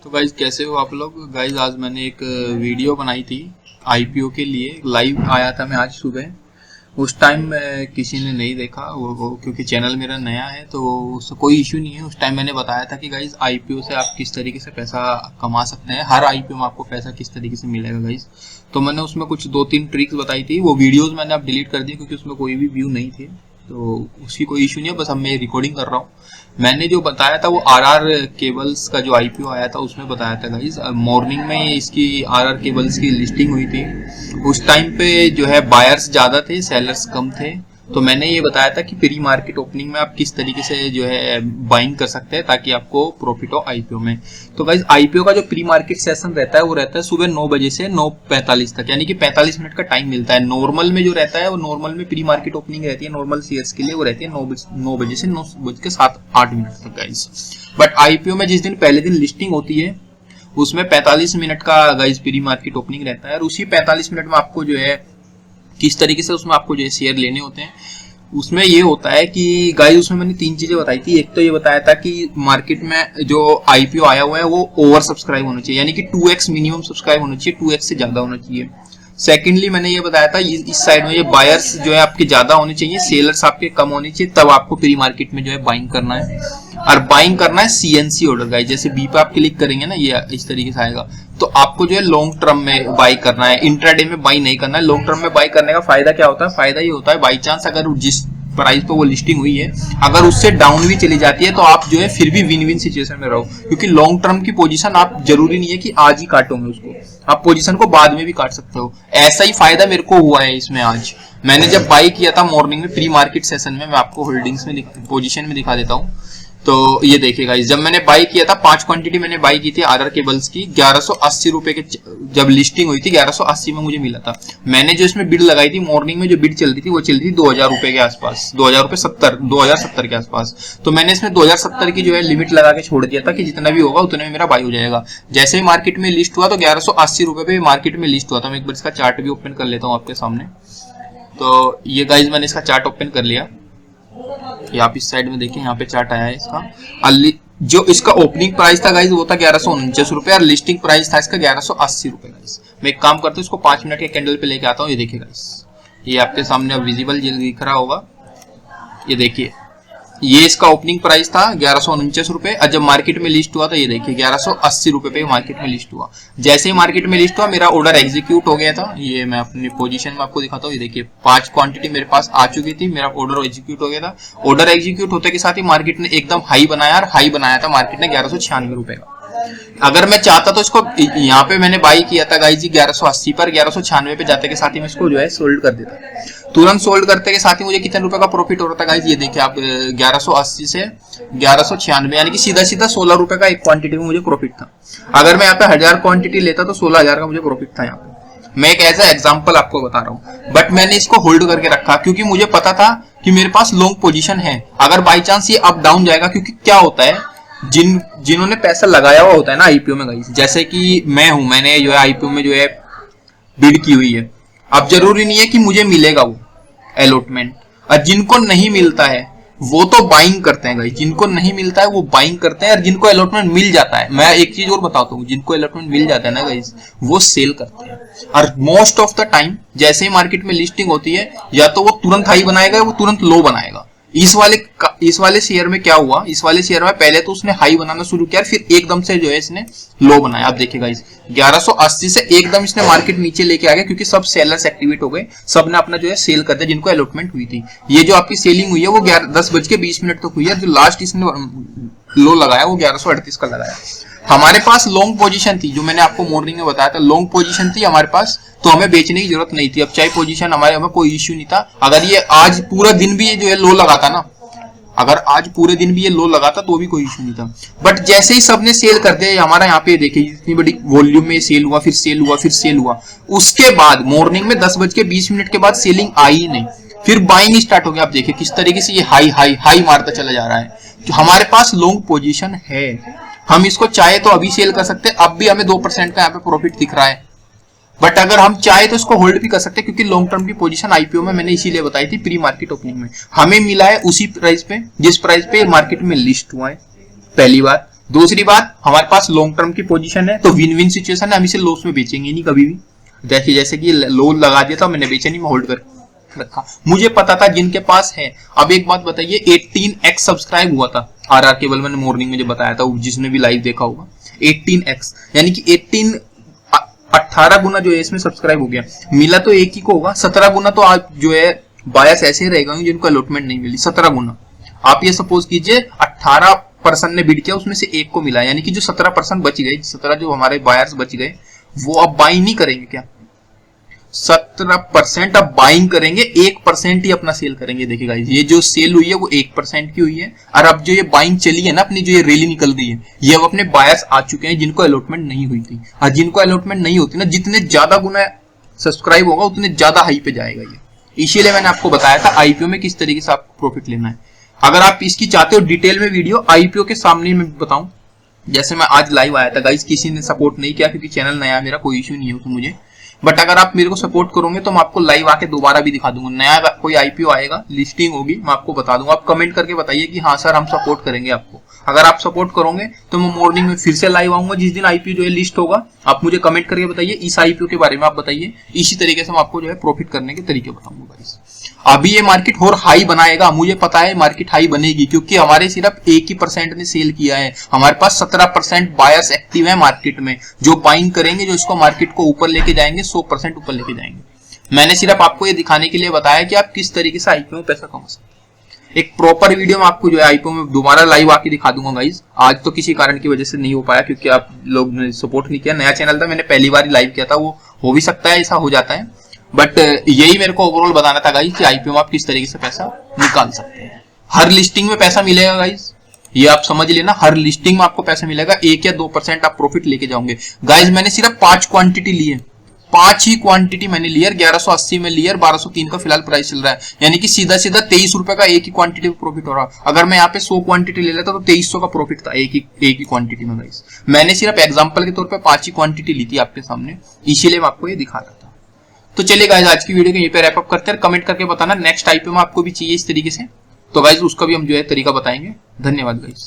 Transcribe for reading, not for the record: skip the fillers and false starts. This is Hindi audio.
तो गाइज कैसे हो आप लोग। गाइज आज मैंने एक वीडियो बनाई थी आईपीओ के लिए, लाइव आया था मैं आज सुबह। उस टाइम किसी ने नहीं देखा वो क्योंकि चैनल मेरा नया है तो उससे कोई इश्यू नहीं है। उस टाइम मैंने बताया था कि गाइज आईपीओ से आप किस तरीके से पैसा कमा सकते हैं, हर आईपीओ में आपको पैसा किस तरीके से मिलेगा गाइज। तो मैंने उसमें कुछ 2-3 ट्रिक्स बताई थी। वो वीडियोज मैंने अब डिलीट कर दी क्योंकि उसमें कोई भी व्यू नहीं थे, तो उसकी कोई इश्यू नहीं है। बस अब मैं रिकॉर्डिंग कर रहा हूँ। मैंने जो बताया था वो आरआर केबल्स का जो आईपीओ आया था उसमें बताया था गाइस। मॉर्निंग में इसकी आरआर केबल्स की लिस्टिंग हुई थी। उस टाइम पे जो है बायर्स ज्यादा थे, सेलर्स कम थे। तो मैंने ये बताया था कि प्री मार्केट ओपनिंग में आप किस तरीके से जो है बाइंग कर सकते हैं ताकि आपको प्रॉफिट हो आईपीओ में। तो गाइस आईपीओ का जो प्री मार्केट सेशन रहता है वो रहता है सुबह 9 बजे से 9:45 तक, यानी कि 45 मिनट का टाइम मिलता है। नॉर्मल में जो रहता है वो नॉर्मल में प्री मार्केट ओपनिंग रहती है नॉर्मल शेयर्स के लिए, वो रहती है 9 बजे से 9:07-8 तक गाइस। बट आईपीओ में जिस दिन पहले दिन लिस्टिंग होती है उसमें 45 मिनट का गाइस प्री मार्केट ओपनिंग रहता है। और उसी 45 मिनट में आपको जो है किस तरीके से उसमें आपको जो है शेयर लेने होते हैं। उसमें ये होता है कि गाइस उसमें मैंने 3 चीजें बताई थी। एक तो ये बताया था कि मार्केट में जो आईपीओ आया हुआ है वो ओवर सब्सक्राइब होना चाहिए, यानी कि 2x मिनिमम सब्सक्राइब होना चाहिए, 2x से ज्यादा होना चाहिए। सेकेंडली मैंने ये बताया था इस साइड में ये बायर्स जो है आपके ज्यादा होने चाहिए, सेलर्स आपके कम होने चाहिए, तब आपको प्री मार्केट में जो है बाइंग करना है। और बाइंग करना है सीएनसी ऑर्डर गाइस, जैसे बी पे आप क्लिक करेंगे ना ये इस तरीके से आएगा। तो आपको जो है लॉन्ग टर्म में बाई करना है, इंट्राडे में बाई नहीं करना है। लॉन्ग टर्म में बाई करने का फायदा क्या होता है? फायदा ये होता है बाई चांस अगर जिस प्राइस पे वो लिस्टिंग हुई है अगर उससे डाउन भी चली जाती है तो आप जो है फिर भी विन विन सिचुएशन में रहो, क्योंकि लॉन्ग टर्म की पोजीशन आप जरूरी नहीं है कि आज ही काटोगे उसको, आप पोजीशन को बाद में भी काट सकते हो। ऐसा ही फायदा मेरे को हुआ है इसमें। आज मैंने जब बाई किया था मॉर्निंग में प्री मार्केट सेशन में, मैं आपको होल्डिंग्स में पोजीशन में दिखा देता हूँ। तो ये देखिए गाइस, जब मैंने बाई किया था 5 क्वांटिटी मैंने बाई की थी आरआर केबल्स की 1180 रुपए के, जब लिस्टिंग हुई थी 1180 में मुझे मिला था। मैंने जो इसमें बिड लगाई थी मॉर्निंग में, जो बिड चल रही थी वो चल रही थी 2000 रुपए के आसपास, 2070 के आसपास। तो मैंने इसमें 2070 की जो है लिमिट लगा के छोड़ दिया था कि जितना भी होगा उतने में मेरा बाई हो जाएगा। जैसे ही मार्केट में लिस्ट हुआ तो 1180 रुपए पे मार्केट में लिस्ट हुआ था। मैं एक बार इसका चार्ट भी ओपन कर लेता हूँ आपके सामने। तो ये गाइस मैंने इसका चार्ट ओपन कर लिया। ये आप इस साइड में देखिए, यहाँ पे चार्ट आया है इसका। जो इसका ओपनिंग प्राइस था गाइस वो था 1149 रुपए और लिस्टिंग प्राइस था इसका 1180 रुपए गाइस। मैं एक काम करता हूँ, इसको 5 मिनट के कैंडल पे लेके आता हूँ। ये देखिए गाइस, ये आपके सामने अब विजिबल दिख रहा होगा। ये देखिए, ये इसका ओपनिंग प्राइस था 1149 रुपए और जब मार्केट में लिस्ट हुआ तो ये देखिए 1180 रुपए पे मार्केट में लिस्ट हुआ। जैसे ही मार्केट में लिस्ट हुआ मेरा ऑर्डर एग्जीक्यूट हो गया था। ये मैं अपनी पोजीशन में आपको दिखाता हूँ। ये देखिए 5 क्वांटिटी मेरे पास आ चुकी थी, मेरा ऑर्डर एग्जीक्यूट हो गया था। ऑर्डर एग्जीक्यूट होते के साथ ही मार्केट ने एकदम हाई बनाया और हाई बनाया था मार्केट ने 1196 रुपए का। अगर मैं चाहता तो इसको यहाँ पे मैंने बाई किया था गाइस जी 1180 पर, 1196 पे जाते के साथ ही मैं इसको जो है सोल्ड कर देता। तुरंत सोल्ड करते के साथ ही मुझे कितने रुपए का प्रॉफिट हो रहा था गाइस, ये देखिए आप 1180 से 1196, यानी कि सीधा सीधा 16 रुपए का एक क्वांटिटी में मुझे प्रॉफिट था। अगर मैं यहाँ पे 1000 क्वांटिटी लेता तो 16,000 का मुझे प्रॉफिट था यहाँ पे। मैं एक ऐसा एग्जांपल आपको बता रहा हूँ, बट मैंने इसको होल्ड करके रखा क्योंकि मुझे पता था कि मेरे पास लॉन्ग पोजीशन है। अगर बाई चांस ये अप डाउन जाएगा, क्योंकि क्या होता है जिन्होंने पैसा लगाया हुआ होता है ना आईपीओ में गाइस, जैसे कि मैं हूं, मैंने जो है आईपीओ में जो है बिड की हुई है। अब जरूरी नहीं है कि मुझे मिलेगा वो अलॉटमेंट, और जिनको नहीं मिलता है वो तो बाइंग करते हैं गाइस। जिनको नहीं मिलता है वो बाइंग करते हैं, और जिनको अलॉटमेंट मिल जाता है, मैं एक चीज और बताता हूँ, जिनको अलॉटमेंट मिल जाता है ना गाइस वो सेल करते हैं। और मोस्ट ऑफ द टाइम जैसे ही मार्केट में लिस्टिंग होती है या तो वो तुरंत हाई बनाएगा या वो तुरंत लो बनाएगा। इस वाले शेयर में क्या हुआ, इस वाले शेयर में पहले तो उसने हाई बनाना शुरू किया, फिर एकदम से जो है इसने लो बनाया। आप देखिए गाइस 1180 से एकदम इसने मार्केट नीचे लेके आ गया क्योंकि सब सेलर्स एक्टिवेट हो गए, सबने अपना जो है सेल कर दिया जिनको अलॉटमेंट हुई थी। ये जो आपकी सेलिंग हुई है वो 10:20 तक हुई है। जो लास्ट इसने लो लगाया वो 1138 का लगाया। हमारे पास लॉन्ग पोजीशन थी, जो मैंने आपको मॉर्निंग में बताया था, लॉन्ग पोजीशन थी हमारे पास, तो हमें बेचने की जरूरत नहीं थी। अब चाहे पोजीशन हमें कोई इश्यू नहीं था। अगर ये आज पूरा दिन भी ये जो है लो लगाता ना, अगर आज पूरे दिन भी ये लो लगाता तो भी कोई इश्यू नहीं था। बट जैसे ही सबने सेल कर दिया, हमारा यहाँ पे देखिए इतनी बड़ी वॉल्यूम में सेल हुआ, फिर सेल हुआ, फिर सेल हुआ। उसके बाद मॉर्निंग में 10:20 के बाद सेलिंग आई ही नहीं, फिर बाइंग स्टार्ट हो गया। आप देखिए किस तरीके से ये हाई हाई हाई मारता चला जा रहा है। तो हमारे पास लॉन्ग पोजीशन है, हम इसको चाहे तो अभी सेल कर सकते हैं। अब भी हमें 2% का यहाँ पे प्रॉफिट दिख रहा है, बट अगर हम चाहे तो इसको होल्ड भी कर सकते हैं, क्योंकि लॉन्ग टर्म की पोजीशन आईपीओ में मैंने इसीलिए बताई थी प्री मार्केट ओपनिंग में। हमें मिला है उसी प्राइस पे जिस प्राइस पे मार्केट में लिस्ट हुआ है पहली बार। दूसरी बात, हमारे पास लॉन्ग टर्म की पोजीशन है तो विन विन सिचुएशन है, हम इसे लॉस में बेचेंगे नहीं कभी भी। जैसे कि लो लगा दिया था मैंने, बेचा नहीं, मैं होल्ड कर रखा। मुझे पता था जिनके पास है। अब एक बात बताइए, 18x सब्सक्राइब हुआ था आरआर केबल, मैंने मॉर्निंग में जो बताया था, जिसने भी लाइव देखा होगा, 18x यानी कि 18 गुना जो है इसमें सब्सक्राइब हो गया। मिला तो एक ही को होगा, 17 गुना तो आज जो है बायस ऐसे ही रहेगा जिनको अलॉटमेंट नहीं मिली। 17 गुना आप ये सपोज कीजिए 18% ने बिड किया, उसमें से एक को मिला, यानी कि जो 17% बच गए, 17 जो हमारे बायर्स बच गए, वो अब बाई नहीं करेंगे क्या? 17% अब बाइंग करेंगे, 1% ही अपना सेल करेंगे। देखिए गाइस, ये जो सेल हुई है वो 1% की हुई है, और अब जो ये बाइंग चली है ना अपनी, जो ये रैली निकल रही है, ये अब अपने बायर्स आ चुके हैं जिनको अलॉटमेंट नहीं हुई थी। और जिनको अलॉटमेंट नहीं होती ना, जितने ज्यादा गुना सब्सक्राइब होगा उतने ज्यादा हाई पे जाएगा ये। इसीलिए मैंने आपको बताया था आईपीओ में किस तरीके से आपको प्रॉफिट लेना है। अगर आप इसकी चाहते हो डिटेल में वीडियो आईपीओ के सामने मैं बताऊं, जैसे मैं आज लाइव आया था गाइस, किसी ने सपोर्ट नहीं किया क्योंकि चैनल नया है मेरा, कोई इश्यू नहीं है तो मुझे, बट अगर आप मेरे को सपोर्ट करोगे तो मैं आपको लाइव आके दोबारा भी दिखा दूंगा। नया कोई आईपीओ आएगा, लिस्टिंग होगी, मैं आपको बता दूंगा। आप कमेंट करके बताइए कि हाँ सर हम सपोर्ट करेंगे आपको। अगर आप सपोर्ट करोगे तो मैं मॉर्निंग में फिर से लाइव आऊंगा, जिस दिन आईपीओ जो है लिस्ट होगा। आप मुझे कमेंट करके बताइए इस आईपीओ के बारे में, आप बताइए, इसी तरीके से मैं आपको जो है प्रॉफिट करने के तरीके बताऊंगा गाइस। अभी ये मार्केट और हाई बनाएगा, मुझे पता है मार्केट हाई बनेगी, क्योंकि हमारे सिर्फ 1% ने सेल किया है। हमारे पास 17% बायर्स एक्टिव है मार्केट में, जो बाइंग करेंगे, जो इसको मार्केट को ऊपर लेके जाएंगे, 100% ऊपर लेके जाएंगे। मैंने सिर्फ आपको ये दिखाने के लिए बताया कि आप किस तरीके से आईपीओ में पैसा कमा सकते हैं। एक प्रॉपर वीडियो में आपको जो है आईपीओ में दोबारा लाइव आके दिखा दूंगा गाइज। आज तो किसी कारण की वजह से नहीं हो पाया, क्योंकि आप लोग ने सपोर्ट नहीं किया। नया चैनल था, मैंने पहली बार लाइव किया था, वो हो भी सकता है ऐसा हो जाता है, बट यही मेरे को ओवरऑल बताना था गाइज कि आईपीओ में आप किस तरीके से पैसा निकाल सकते हैं। हर लिस्टिंग में पैसा मिलेगा गाइज, ये आप समझ लेना, हर लिस्टिंग में आपको पैसा मिलेगा। 1 या 2% आप प्रॉफिट लेके जाओगे गाइज। मैंने सिर्फ 5 क्वांटिटी ली है, 5 ही क्वांटिटी मैंने ली है। 1180 में ली है, 1203 का फिलहाल प्राइस चल रहा है, यानी कि सीधा सीधा 23 रुपए का एक ही क्वांटिटी में प्रॉफिट हो रहा। अगर मैं यहाँ पे 100 क्वांटिटी ले लेता तो 2300 का प्रॉफिट था एक ही क्वांटिटी में गाइज। मैंने सिर्फ एग्जाम्पल के तौर पर 5 ही क्वांटिटी ली थी आपके सामने, इसीलिए मैं आपको ये दिखा रहा था। तो चलिए गाइज, आज की वीडियो को यहीं पे रैप अप करते हैं। कमेंट करके बताना नेक्स्ट आईपीओ में आपको भी चाहिए इस तरीके से, तो गाइज उसका भी हम जो है तरीका बताएंगे। धन्यवाद गाइज।